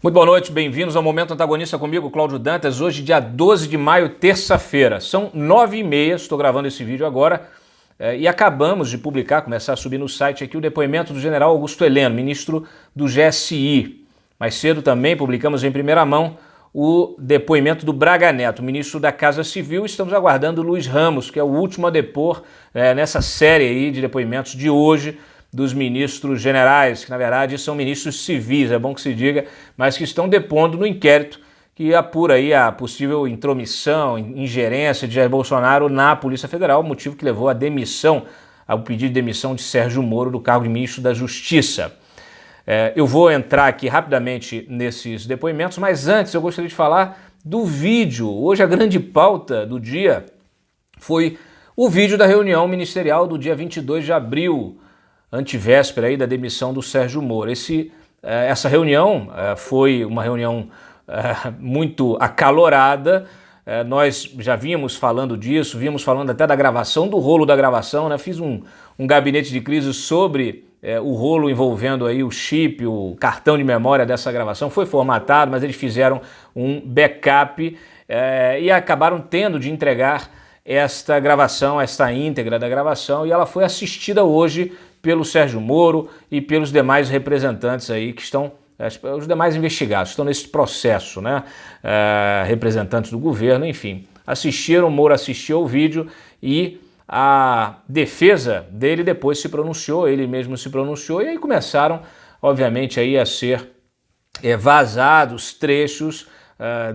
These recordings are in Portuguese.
Muito boa noite, bem-vindos ao Momento Antagonista comigo, Cláudio Dantas. Hoje, dia 12 de maio, terça-feira. São 9h30, estou gravando esse vídeo agora e acabamos de publicar, começar a subir no site aqui, o depoimento do general Augusto Heleno, ministro do GSI. Mais cedo também publicamos em primeira mão o depoimento do Braga Neto, ministro da Casa Civil. Estamos aguardando o Luiz Ramos, que é o último a depor nessa série aí de depoimentos de hoje, dos ministros generais, que na verdade são ministros civis, é bom que se diga, mas que estão depondo no inquérito que apura aí a possível intromissão, ingerência de Jair Bolsonaro na Polícia Federal, motivo que levou à demissão, ao pedido de demissão de Sérgio Moro do cargo de ministro da Justiça. Eu vou entrar aqui rapidamente nesses depoimentos, mas antes eu gostaria de falar do vídeo. Hoje a grande pauta do dia foi o vídeo da reunião ministerial do dia 22 de abril, antivéspera aí da demissão do Sérgio Moro. Essa reunião foi uma reunião muito acalorada. Nós já vínhamos falando disso, vínhamos falando até da gravação, do rolo da gravação, né? Fiz um gabinete de crise sobre o rolo envolvendo aí o chip, o cartão de memória dessa gravação. Foi formatado, mas eles fizeram um backup e acabaram tendo de entregar esta gravação, esta íntegra da gravação, e ela foi assistida hoje pelo Sérgio Moro e pelos demais representantes aí que estão, os demais investigados, estão nesse processo, né? Representantes do governo, enfim, assistiram, Moro assistiu ao vídeo e a defesa dele depois se pronunciou, ele mesmo se pronunciou, e aí começaram, obviamente, aí a ser vazados trechos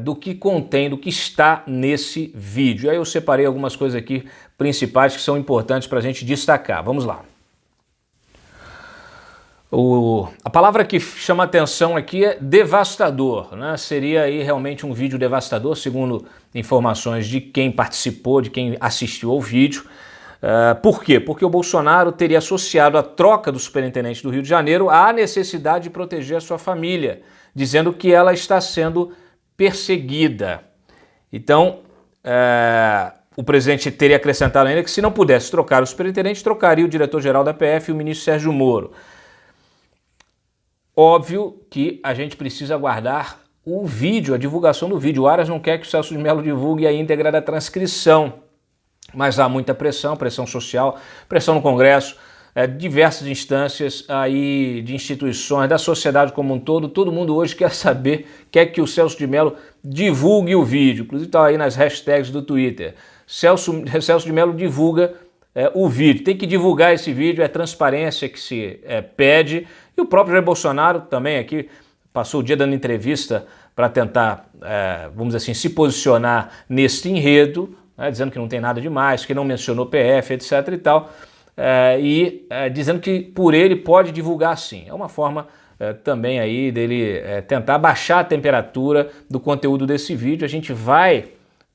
do que contém, do que está nesse vídeo. Aí eu separei algumas coisas aqui principais que são importantes para a gente destacar. Vamos lá. A palavra que chama atenção aqui é devastador, né? Seria aí realmente um vídeo devastador, segundo informações de quem participou, de quem assistiu ao vídeo. Por quê? Porque o Bolsonaro teria associado a troca do superintendente do Rio de Janeiro à necessidade de proteger a sua família, dizendo que ela está sendo perseguida. Então, o presidente teria acrescentado ainda que se não pudesse trocar o superintendente, trocaria o diretor-geral da PF e o ministro Sérgio Moro. Óbvio que a gente precisa aguardar o vídeo, a divulgação do vídeo. O Aras não quer que o Celso de Mello divulgue a íntegra da transcrição, mas há muita pressão, pressão social, pressão no Congresso, diversas instâncias aí de instituições, da sociedade como um todo mundo hoje quer saber, quer que o Celso de Mello divulgue o vídeo, inclusive está aí nas hashtags do Twitter. Celso de Mello divulga o vídeo, tem que divulgar esse vídeo, é transparência que se pede, e o próprio Jair Bolsonaro também aqui passou o dia dando entrevista para tentar, vamos dizer assim, se posicionar nesse enredo, né, dizendo que não tem nada demais, que não mencionou PF, etc e tal, dizendo que por ele pode divulgar sim. É uma forma também aí dele tentar baixar a temperatura do conteúdo desse vídeo. A gente vai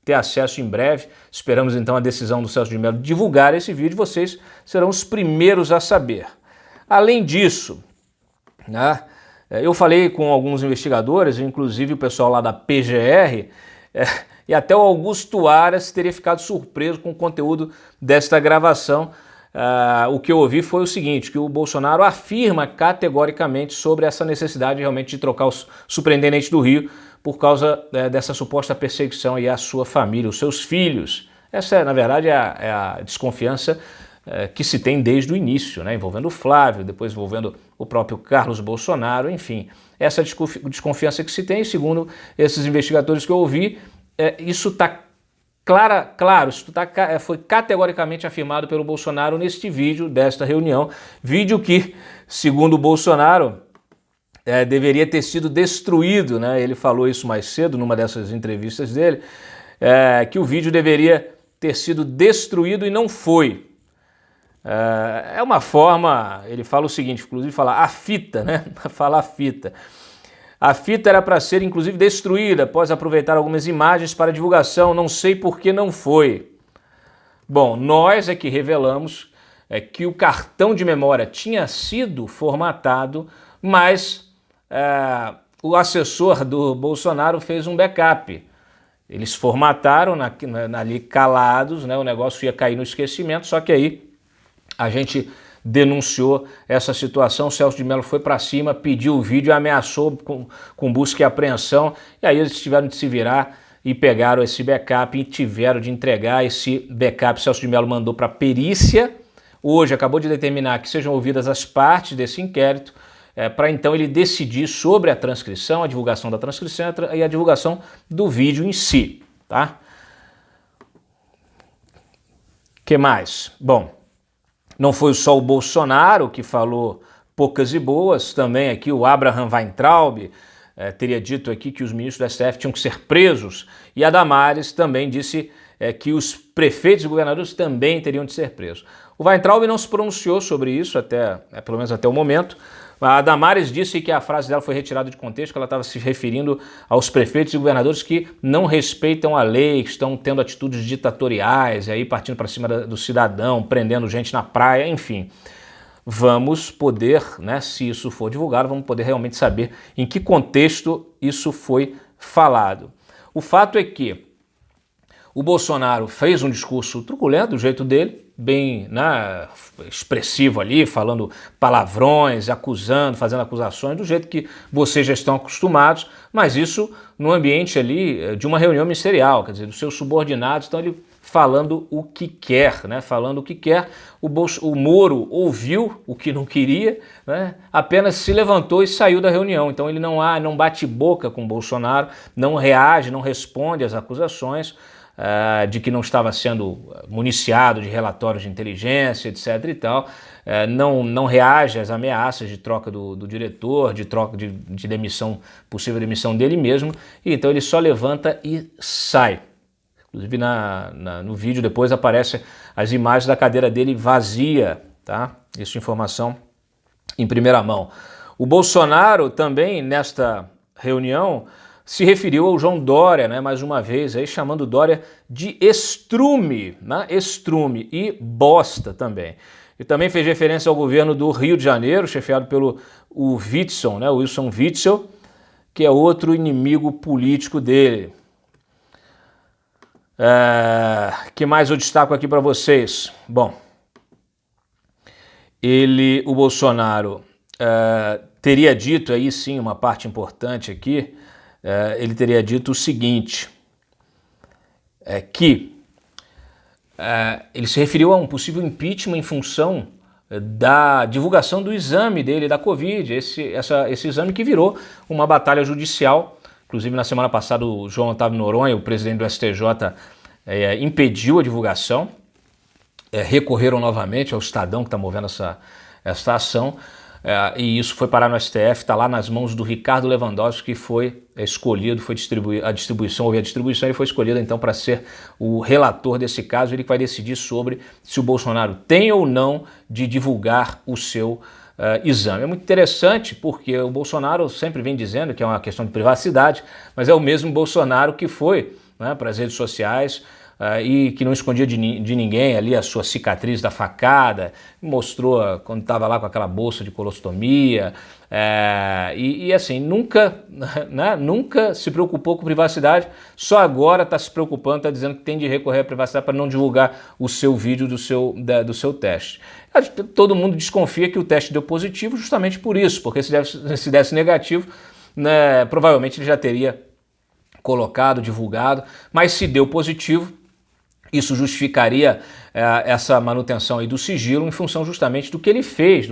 ter acesso em breve, esperamos então a decisão do Celso de Mello divulgar esse vídeo, vocês serão os primeiros a saber. Além disso, né, eu falei com alguns investigadores, inclusive o pessoal lá da PGR, e até o Augusto Aras teria ficado surpreso com o conteúdo desta gravação. O que eu ouvi foi o seguinte, que o Bolsonaro afirma categoricamente sobre essa necessidade realmente de trocar o superintendente do Rio por causa dessa suposta perseguição aí à sua família, os seus filhos. Essa, na verdade, é a desconfiança que se tem desde o início, né? Envolvendo o Flávio, depois envolvendo o próprio Carlos Bolsonaro, enfim. Essa desconfiança que se tem, segundo esses investigadores que eu ouvi, isso está claro, isso foi categoricamente afirmado pelo Bolsonaro neste vídeo desta reunião, vídeo que, segundo o Bolsonaro, deveria ter sido destruído, né? Ele falou isso mais cedo numa dessas entrevistas dele, que o vídeo deveria ter sido destruído e não foi. É uma forma, ele fala o seguinte, inclusive fala a fita, né? Fala a fita. A fita era para ser, inclusive, destruída após aproveitar algumas imagens para divulgação, não sei por que não foi. Bom, nós é que revelamos que o cartão de memória tinha sido formatado, mas o assessor do Bolsonaro fez um backup. Eles formataram ali calados, né? O negócio ia cair no esquecimento, só que aí a gente denunciou essa situação. O Celso de Mello foi para cima, pediu o vídeo, ameaçou com busca e apreensão, e aí eles tiveram de se virar e pegaram esse backup e tiveram de entregar esse backup. O Celso de Mello mandou para a perícia, hoje acabou de determinar que sejam ouvidas as partes desse inquérito, para então ele decidir sobre a transcrição, a divulgação da transcrição e a divulgação do vídeo em si, tá? Que mais? Bom, não foi só o Bolsonaro que falou poucas e boas, também aqui o Abraham Weintraub teria dito aqui que os ministros do STF tinham que ser presos, e a Damares também disse que os prefeitos e governadores também teriam de ser presos. O Weintraub não se pronunciou sobre isso, pelo menos até o momento. A Damares disse que a frase dela foi retirada de contexto, que ela estava se referindo aos prefeitos e governadores que não respeitam a lei, que estão tendo atitudes ditatoriais, e aí partindo para cima do cidadão, prendendo gente na praia, enfim. Vamos poder, né, se isso for divulgado, vamos poder realmente saber em que contexto isso foi falado. O fato é que o Bolsonaro fez um discurso truculento do jeito dele, bem, né, expressivo ali, falando palavrões, acusando, fazendo acusações, do jeito que vocês já estão acostumados, mas isso no ambiente ali de uma reunião ministerial, quer dizer, dos seus subordinados, então ele falando o que quer, né, falando o que quer. O Moro ouviu o que não queria, né, apenas se levantou e saiu da reunião, então ele não bate boca com o Bolsonaro, não reage, não responde às acusações, de que não estava sendo municiado de relatórios de inteligência, etc. e tal, não reage às ameaças de troca do diretor, de troca de demissão, possível demissão dele mesmo, e então ele só levanta e sai. Inclusive no vídeo depois aparecem as imagens da cadeira dele vazia, tá? Isso é informação em primeira mão. O Bolsonaro também, nesta reunião, se referiu ao João Dória, né, mais uma vez, aí, chamando Dória de estrume, né, estrume e bosta também. E também fez referência ao governo do Rio de Janeiro, chefiado pelo Witzel, né, o Wilson Witzel, que é outro inimigo político dele. Que mais eu destaco aqui para vocês? Bom, o Bolsonaro teria dito, aí sim, uma parte importante aqui, ele teria dito o seguinte, que ele se referiu a um possível impeachment em função da divulgação do exame dele da Covid, esse exame que virou uma batalha judicial. Inclusive, na semana passada, o João Otávio Noronha, o presidente do STJ, impediu a divulgação, recorreram novamente ao Estadão, que está movendo essa ação, e isso foi parar no STF, está lá nas mãos do Ricardo Lewandowski, que foi escolhido, houve a distribuição, ele foi escolhido então para ser o relator desse caso, ele vai decidir sobre se o Bolsonaro tem ou não de divulgar o seu exame. É muito interessante porque o Bolsonaro sempre vem dizendo que é uma questão de privacidade, mas é o mesmo Bolsonaro que foi, né, para as redes sociais e que não escondia de ninguém ali a sua cicatriz da facada, mostrou quando estava lá com aquela bolsa de colostomia, e assim, nunca se preocupou com privacidade, só agora está se preocupando, está dizendo que tem de recorrer à privacidade para não divulgar o seu vídeo do seu teste. Todo mundo desconfia que o teste deu positivo justamente por isso, porque se desse negativo, né, provavelmente ele já teria colocado, divulgado, mas se deu positivo, isso justificaria essa manutenção aí do sigilo em função justamente do que ele fez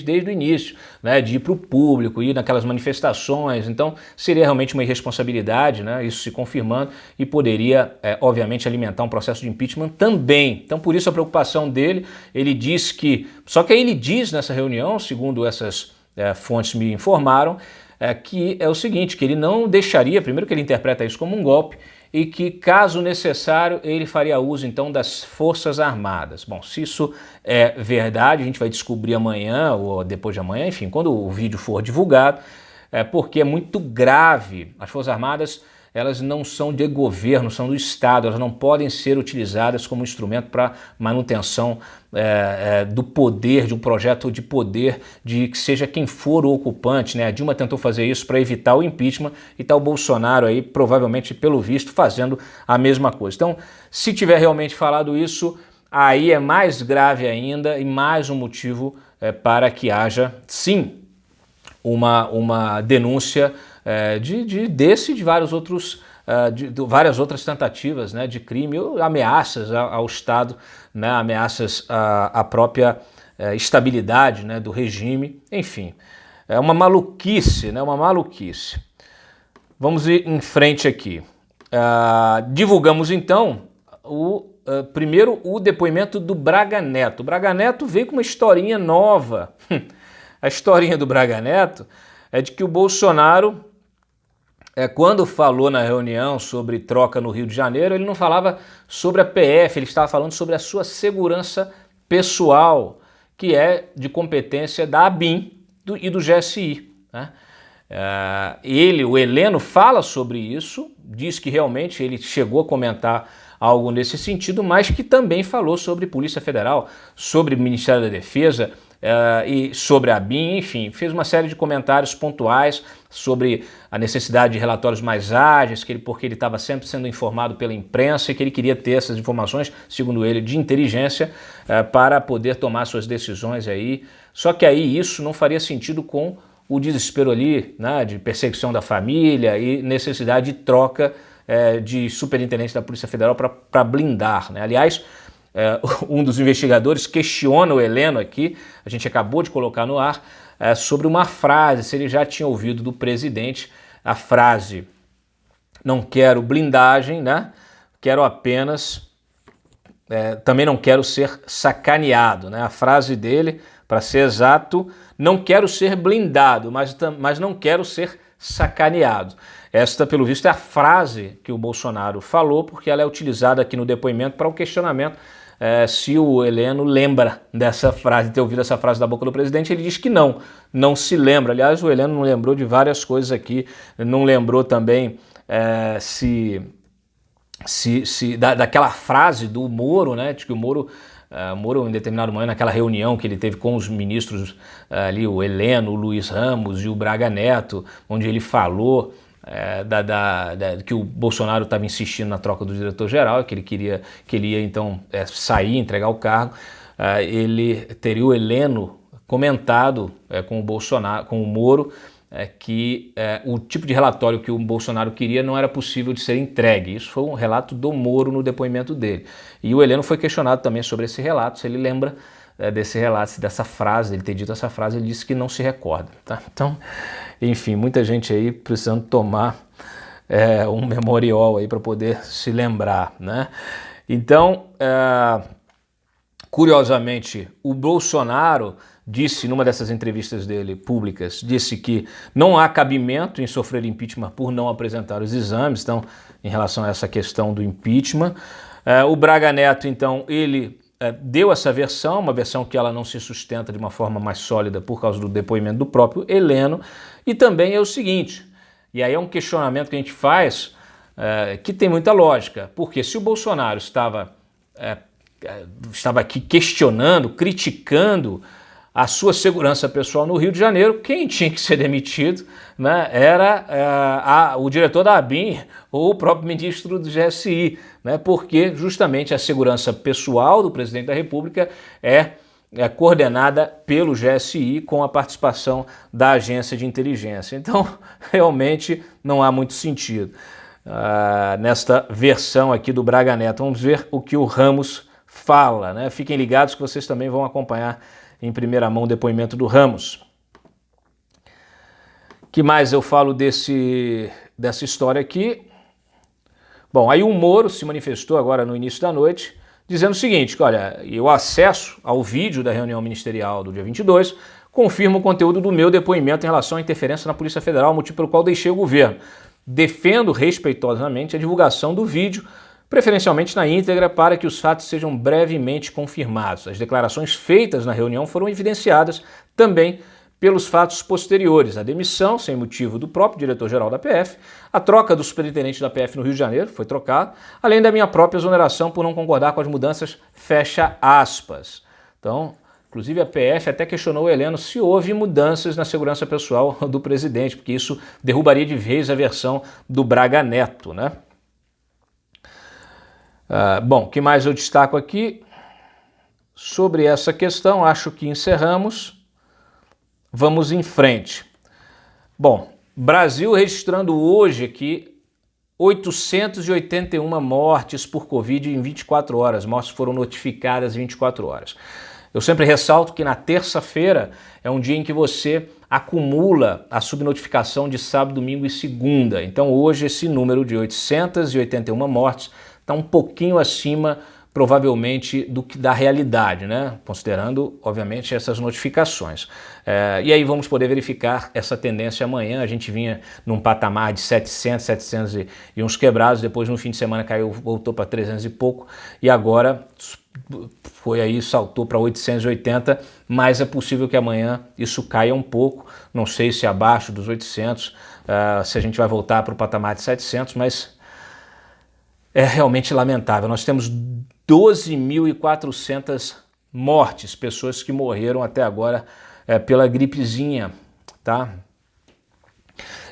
desde o início, né, de ir para o público, ir naquelas manifestações. Então seria realmente uma irresponsabilidade, né, isso se confirmando, e poderia, obviamente, alimentar um processo de impeachment também. Então por isso a preocupação dele, ele diz que... Só que aí ele diz nessa reunião, segundo essas fontes me informaram, que é o seguinte, que ele não deixaria, primeiro que ele interpreta isso como um golpe, e que, caso necessário, ele faria uso, então, das Forças Armadas. Bom, se isso é verdade, a gente vai descobrir amanhã ou depois de amanhã, enfim, quando o vídeo for divulgado, porque é muito grave. As Forças Armadas, elas não são de governo, são do Estado, elas não podem ser utilizadas como instrumento para manutenção do poder, de um projeto de poder, de que seja quem for o ocupante, né? A Dilma tentou fazer isso para evitar o impeachment e está o Bolsonaro aí, provavelmente, pelo visto, fazendo a mesma coisa. Então, se tiver realmente falado isso, aí é mais grave ainda e mais um motivo para que haja, sim, uma denúncia desse e de vários outros, várias outras tentativas, né, de crime ou ameaças ao Estado, né, ameaças à própria estabilidade, né, do regime, enfim. É uma maluquice, né, uma maluquice. Vamos ir em frente aqui. Divulgamos então primeiro o depoimento do Braga Neto. O Braga Neto veio com uma historinha nova. A historinha do Braga Neto é de que o Bolsonaro, quando falou na reunião sobre troca no Rio de Janeiro, ele não falava sobre a PF, ele estava falando sobre a sua segurança pessoal, que é de competência da ABIN e do GSI, né? O Heleno, fala sobre isso, diz que realmente ele chegou a comentar algo nesse sentido, mas que também falou sobre Polícia Federal, sobre Ministério da Defesa e sobre a ABIN, enfim, fez uma série de comentários pontuais sobre a necessidade de relatórios mais ágeis, porque ele estava sempre sendo informado pela imprensa e que ele queria ter essas informações, segundo ele, de inteligência para poder tomar suas decisões aí. Só que aí isso não faria sentido com o desespero ali, né, de perseguição da família e necessidade de troca de superintendente da Polícia Federal para blindar, né? Aliás, um dos investigadores questiona o Heleno aqui, a gente acabou de colocar no ar, sobre uma frase, se ele já tinha ouvido do presidente a frase: não quero blindagem, né? Quero apenas, também não quero ser sacaneado, né? A frase dele, para ser exato, não quero ser blindado, mas não quero ser sacaneado. Esta, pelo visto, é a frase que o Bolsonaro falou, porque ela é utilizada aqui no depoimento para o questionamento se o Heleno lembra dessa frase, ter ouvido essa frase da boca do presidente. Ele diz que não se lembra. Aliás, o Heleno não lembrou de várias coisas aqui, não lembrou também daquela frase do Moro, né, de que o Moro, em determinado momento, naquela reunião que ele teve com os ministros ali, o Heleno, o Luiz Ramos e o Braga Neto, onde ele falou que o Bolsonaro estava insistindo na troca do diretor-geral, que ele ia então sair, entregar o cargo, ele teria o Heleno comentado com o Bolsonaro, com o Moro, que o tipo de relatório que o Bolsonaro queria não era possível de ser entregue. Isso foi um relato do Moro no depoimento dele. E o Heleno foi questionado também sobre esse relato, se ele lembra desse relato, dessa frase, ele ter dito essa frase, ele disse que não se recorda. Tá? Então, enfim, muita gente aí precisando tomar um memorial aí para poder se lembrar, né? Então, curiosamente, o Bolsonaro disse numa dessas entrevistas dele públicas, disse que não há cabimento em sofrer impeachment por não apresentar os exames, então, em relação a essa questão do impeachment. O Braga Neto, então, ele deu essa versão, uma versão que ela não se sustenta de uma forma mais sólida por causa do depoimento do próprio Heleno, e também é o seguinte, e aí é um questionamento que a gente faz que tem muita lógica, porque se o Bolsonaro estava aqui questionando, criticando a sua segurança pessoal no Rio de Janeiro, quem tinha que ser demitido, né, era o diretor da ABIN ou o próprio ministro do GSI, né, porque justamente a segurança pessoal do presidente da República é coordenada pelo GSI com a participação da agência de inteligência. Então, realmente não há muito sentido nesta versão aqui do Braga Neto. Vamos ver o que o Ramos fala, né? Fiquem ligados que vocês também vão acompanhar em primeira mão o depoimento do Ramos. Que mais eu falo dessa história aqui? Bom, aí o Moro se manifestou agora no início da noite, dizendo o seguinte, que, olha, o acesso ao vídeo da reunião ministerial do dia 22 confirma o conteúdo do meu depoimento em relação à interferência na Polícia Federal, motivo pelo qual deixei o governo. Defendo respeitosamente a divulgação do vídeo, preferencialmente na íntegra, para que os fatos sejam brevemente confirmados. As declarações feitas na reunião foram evidenciadas também pelos fatos posteriores, a demissão sem motivo do próprio diretor-geral da PF, a troca do superintendente da PF no Rio de Janeiro, foi trocado, além da minha própria exoneração por não concordar com as mudanças, fecha aspas. Então, inclusive a PF até questionou o Heleno se houve mudanças na segurança pessoal do presidente, porque isso derrubaria de vez a versão do Braga Neto, né? Bom, o que mais eu destaco aqui? sobre essa questão, acho que encerramos. Vamos em frente. Bom, Brasil registrando hoje aqui 881 mortes por Covid em 24 horas. Mortes foram notificadas em 24 horas. Eu sempre ressalto que na terça-feira é um dia em que você acumula a subnotificação de sábado, domingo e segunda. Então hoje esse número de 881 mortes está um pouquinho acima, provavelmente, do que da realidade, né? Considerando, obviamente, essas notificações. E aí vamos poder verificar essa tendência amanhã. A gente vinha num patamar de 700 e uns quebrados, depois no fim de semana caiu, voltou para 300 e pouco, e agora foi aí, saltou para 880, mas é possível que amanhã isso caia um pouco, não sei se abaixo dos 800, se a gente vai voltar para o patamar de 700, mas é realmente lamentável. Nós temos 12.400 mortes, pessoas que morreram até agora pela gripezinha, tá?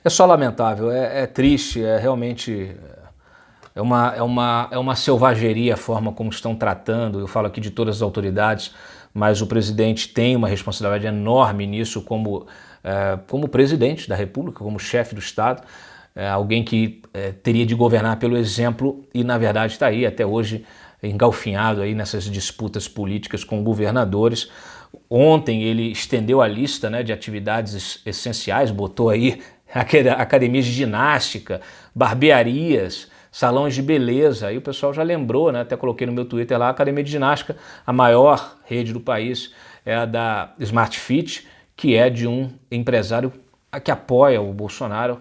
É só lamentável, é triste, é realmente... É uma selvageria a forma como estão tratando. Eu falo aqui de todas as autoridades, mas o presidente tem uma responsabilidade enorme nisso como presidente da República, como chefe do Estado, alguém que teria de governar pelo exemplo e, na verdade, está aí até hoje engalfinhado aí nessas disputas políticas com governadores. Ontem ele estendeu a lista, né, de atividades essenciais, botou aí academias de ginástica, barbearias, salões de beleza. Aí o pessoal já lembrou, né? Até coloquei no meu Twitter lá, a academia de ginástica, a maior rede do país é a da Smart Fit, que é de um empresário que apoia o Bolsonaro,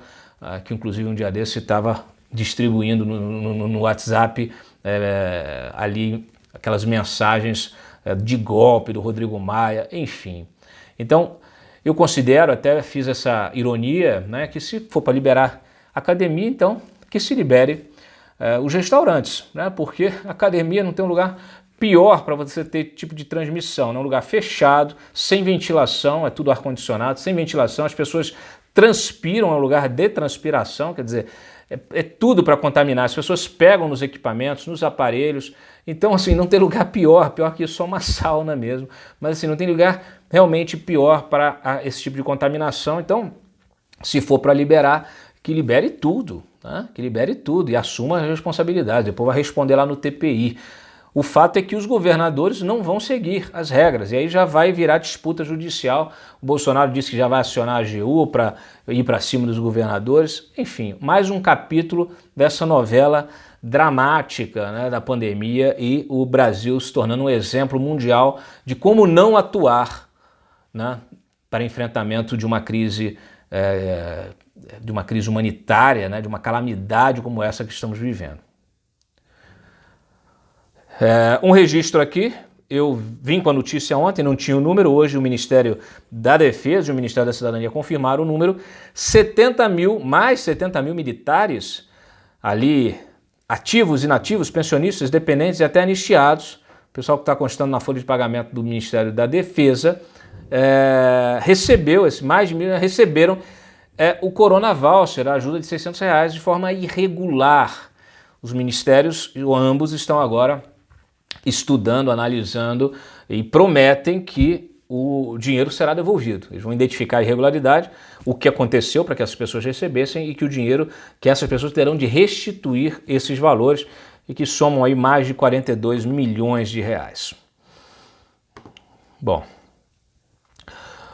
que inclusive um dia desse estava distribuindo no WhatsApp ali aquelas mensagens de golpe do Rodrigo Maia, enfim. Então eu considero, até fiz essa ironia, né, que se for para liberar academia, então que se libere os restaurantes, né? Porque a academia não tem um lugar pior para você ter tipo de transmissão, é um lugar fechado, sem ventilação, é tudo ar-condicionado, sem ventilação, as pessoas transpiram, é um lugar de transpiração, quer dizer, é tudo para contaminar, as pessoas pegam nos equipamentos, nos aparelhos, então assim, não tem lugar pior que só uma sauna mesmo, mas assim, não tem lugar realmente pior para esse tipo de contaminação. Então, se for para liberar, que libere tudo, né? Que libere tudo e assuma a responsabilidade, depois vai responder lá no TPI. O fato é que os governadores não vão seguir as regras, e aí já vai virar disputa judicial. O Bolsonaro disse que já vai acionar a AGU para ir para cima dos governadores. Enfim, mais um capítulo dessa novela dramática, né, da pandemia, e o Brasil se tornando um exemplo mundial de como não atuar, né, para enfrentamento de uma crise humanitária, né, de uma calamidade como essa que estamos vivendo. Um registro aqui, eu vim com a notícia ontem, não tinha o número, hoje o Ministério da Defesa e o Ministério da Cidadania confirmaram o número, mais 70 mil militares ali, ativos, inativos, pensionistas, dependentes e até anistiados, o pessoal que está constando na folha de pagamento do Ministério da Defesa, mais de 1.000 receberam o Corona Voucher, a ajuda de R$600 de forma irregular. Os ministérios, ambos, estão agora estudando, analisando e prometem que o dinheiro será devolvido. Eles vão identificar a irregularidade, o que aconteceu para que essas pessoas recebessem e que essas pessoas terão de restituir esses valores e que somam aí mais de 42 milhões de reais. Bom,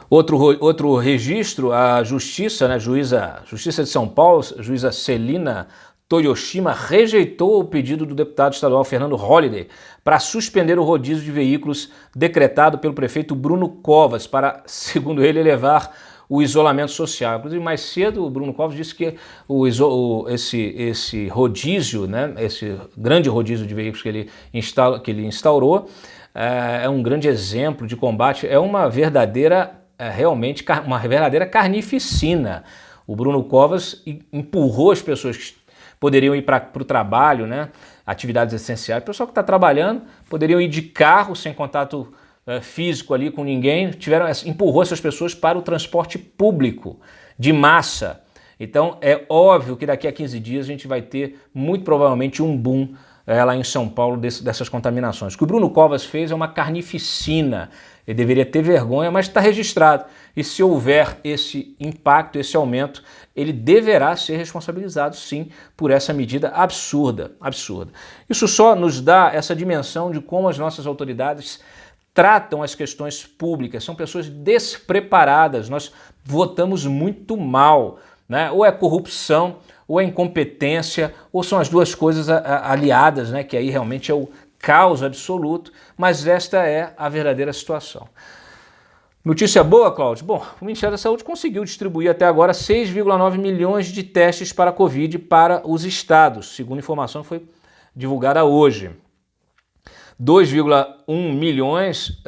outro registro, a Justiça, né, Justiça de São Paulo, juíza Celina Toyoshima, rejeitou o pedido do deputado estadual Fernando Holliday para suspender o rodízio de veículos decretado pelo prefeito Bruno Covas para, segundo ele, elevar o isolamento social. Inclusive, mais cedo, o Bruno Covas disse que esse rodízio, né, esse grande rodízio de veículos que ele instaurou, é um grande exemplo de combate, é uma verdadeira carnificina. O Bruno Covas empurrou as pessoas que poderiam ir para o trabalho, né, atividades essenciais. O pessoal que está trabalhando poderiam ir de carro, sem contato físico ali com ninguém, empurrou essas pessoas para o transporte público de massa. Então é óbvio que daqui a 15 dias a gente vai ter muito provavelmente um boom lá em São Paulo dessas contaminações. O que o Bruno Covas fez é uma carnificina. Ele deveria ter vergonha, mas está registrado. E se houver esse impacto, esse aumento, ele deverá ser responsabilizado, sim, por essa medida absurda, absurda. Isso só nos dá essa dimensão de como as nossas autoridades tratam as questões públicas. São pessoas despreparadas. Nós votamos muito mal, né? Ou é corrupção, ou é incompetência, ou são as duas coisas aliadas, né? Que aí realmente é o caos absoluto, mas esta é a verdadeira situação. Notícia boa, Cláudio? Bom, o Ministério da Saúde conseguiu distribuir até agora 6,9 milhões de testes para a Covid para os estados, segundo a informação que foi divulgada hoje. 2,1 milhões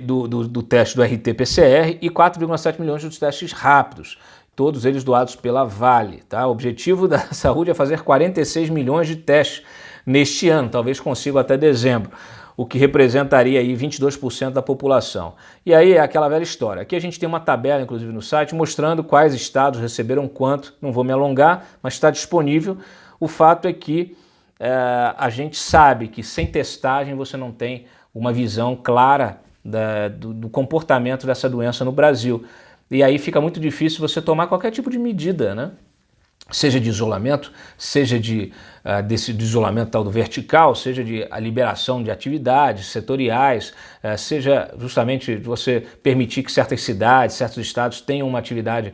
do teste do RT-PCR e 4,7 milhões dos testes rápidos, todos eles doados pela Vale. Tá? O objetivo da saúde é fazer 46 milhões de testes neste ano, talvez consiga até dezembro, o que representaria aí 22% da população. E aí é aquela velha história. Aqui a gente tem uma tabela, inclusive no site, mostrando quais estados receberam quanto, não vou me alongar, mas está disponível. O fato é que a gente sabe que sem testagem você não tem uma visão clara do comportamento dessa doença no Brasil. E aí fica muito difícil você tomar qualquer tipo de medida, né? Seja de isolamento, seja de isolamento tal do vertical, seja de a liberação de atividades setoriais, seja justamente você permitir que certas cidades, certos estados tenham uma atividade,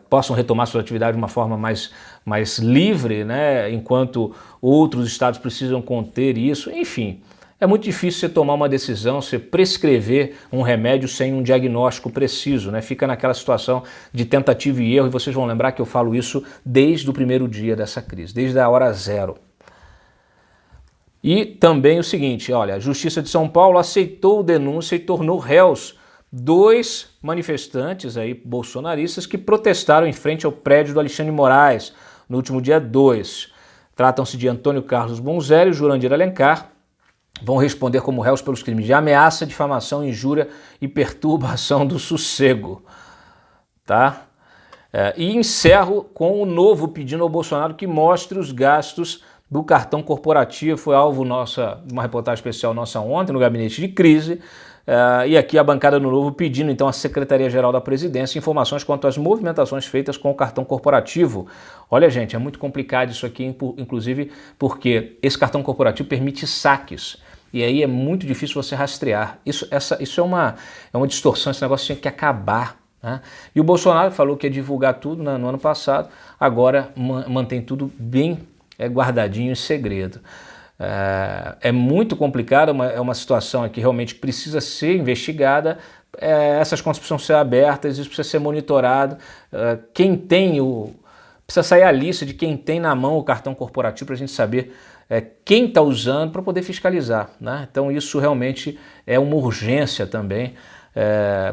possam retomar sua atividade de uma forma mais livre, né, enquanto outros estados precisam conter isso, enfim. É muito difícil você tomar uma decisão, você prescrever um remédio sem um diagnóstico preciso, né? Fica naquela situação de tentativa e erro, e vocês vão lembrar que eu falo isso desde o primeiro dia dessa crise, desde a hora zero. E também o seguinte, olha, a Justiça de São Paulo aceitou denúncia e tornou réus 2 manifestantes aí, bolsonaristas que protestaram em frente ao prédio do Alexandre de Moraes no último dia 2. Tratam-se de Antônio Carlos Bonzelli e Jurandir Alencar. Vão responder como réus pelos crimes de ameaça, difamação, injúria e perturbação do sossego. Tá? E encerro com o novo pedindo ao Bolsonaro que mostre os gastos do cartão corporativo. Foi alvo de uma reportagem especial nossa ontem no Gabinete de Crise. E aqui a bancada do Novo pedindo então à Secretaria-Geral da Presidência informações quanto às movimentações feitas com o cartão corporativo. Olha, gente, é muito complicado isso aqui, inclusive porque esse cartão corporativo permite saques. E aí é muito difícil você rastrear. Isso é uma distorção, esse negócio tinha que acabar. Né? E o Bolsonaro falou que ia divulgar tudo no ano passado, agora mantém tudo bem guardadinho em segredo. É muito complicado, é uma situação aqui que realmente precisa ser investigada, essas contas precisam ser abertas, isso precisa ser monitorado. Precisa sair a lista de quem tem na mão o cartão corporativo para a gente saber quem está usando para poder fiscalizar. Né? Então isso realmente é uma urgência também,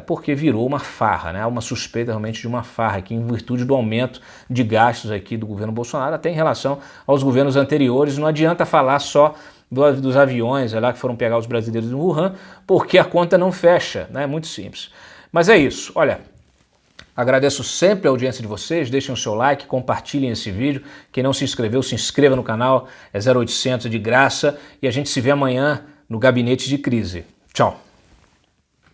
porque virou uma farra, né? Uma suspeita realmente de uma farra aqui em virtude do aumento de gastos aqui do governo Bolsonaro, até em relação aos governos anteriores. Não adianta falar só dos aviões lá que foram pegar os brasileiros no Wuhan, porque a conta não fecha, né? É muito simples. Mas é isso, olha, agradeço sempre a audiência de vocês, deixem o seu like, compartilhem esse vídeo. Quem não se inscreveu, se inscreva no canal, é 0800 de graça, e a gente se vê amanhã no Gabinete de Crise. Tchau!